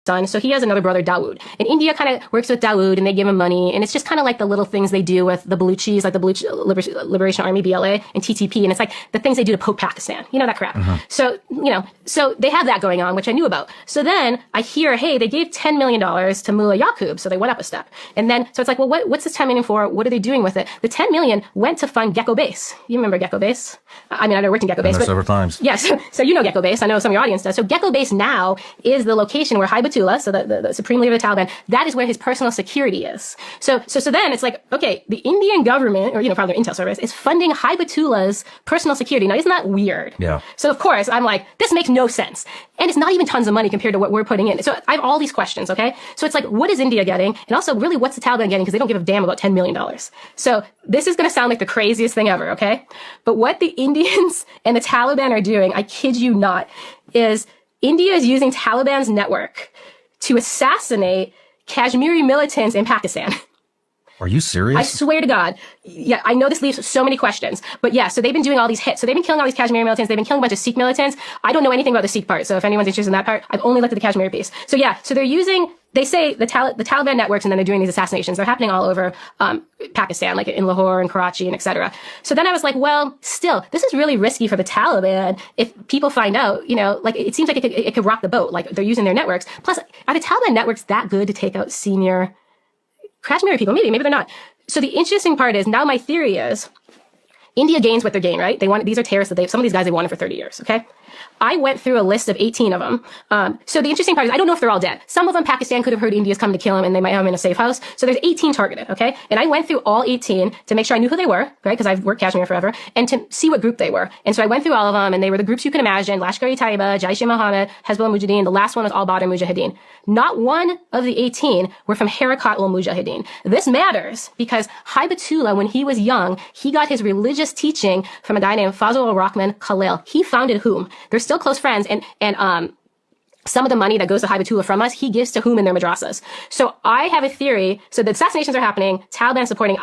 son. So he has another brother, Dawood. And India kind of works with Dawood and they give him money. And it's just kind of like the little things they do with the Baluchis, like the Baluch Liberation Army, BLA, and TTP. And it's like the things they do to poke Pakistan. You know, that crap. So, so they have that going on, which I knew about. So then I hear, hey, they gave $10 million to Mullah Yaqub. So they went up a step. And then, so it's like, well, what's this $10 million for? What are they doing with it? The $10 million went to fund Gecko Base. You remember Gecko Base? I mean, I never worked in Gecko Base. Several times. Yes. So you know Gecko Base. I know some of your audience does. So Gecko Base now is the location where Haibatullah, so the supreme leader of the Taliban, that is where his personal security is. So then it's like, okay, the Indian government, or, probably their intel service, is funding Haibatullah's personal security. Now, isn't that weird? Yeah. So of course, I'm like, this makes no sense. And it's not even tons of money compared to what we're putting in. So I have all these questions, okay? So it's like, what is India getting? And also, really, what's the Taliban getting? Because they don't give a damn about $10 million. So this is going to sound like the craziest thing ever, okay? But what the Indians and the Taliban are doing, I kid you not, is India is using Taliban's network to assassinate Kashmiri militants in Pakistan. Are you serious? I swear to God. Yeah, I know this leaves so many questions. But yeah, so they've been doing all these hits. So they've been killing all these Kashmiri militants. They've been killing a bunch of Sikh militants. I don't know anything about the Sikh part. So if anyone's interested in that part, I've only looked at the Kashmiri piece. So yeah, so they're using, they say the Taliban networks, and then they're doing these assassinations. They're happening all over Pakistan, like in Lahore and Karachi and etc. So then I was like, well, still, this is really risky for the Taliban. If people find out, like it seems like it could rock the boat. Like they're using their networks. Plus, are the Taliban networks that good to take out senior Kashmiri people? Maybe they're not. So the interesting part is, now my theory is India gains what they're gaining, right? These are terrorists that some of these guys, they've wanted for 30 years, okay? I went through a list of 18 of them. So the interesting part is, I don't know if they're all dead. Some of them, Pakistan could have heard India's coming to kill them and they might have them in a safe house. So there's 18 targeted, okay? And I went through all 18 to make sure I knew who they were, right? Because I've worked Kashmir forever, and to see what group they were. And so I went through all of them, and they were the groups you can imagine: Lashkar-e-Taiba, Jaish-e-Mohammed, Hezbollah Mujahideen. The last one was Al-Badr Mujahideen. Not one of the 18 were from Harakat al-Mujahideen. This matters because Haibatullah, when he was young, he got his religious teaching from a guy named Fazl al-Rahman Khalil. He founded whom? They're still close friends, and some of the money that goes to Haibatullah from us, he gives to whom in their madrasas. So I have a theory. So the assassinations are happening, Taliban supporting.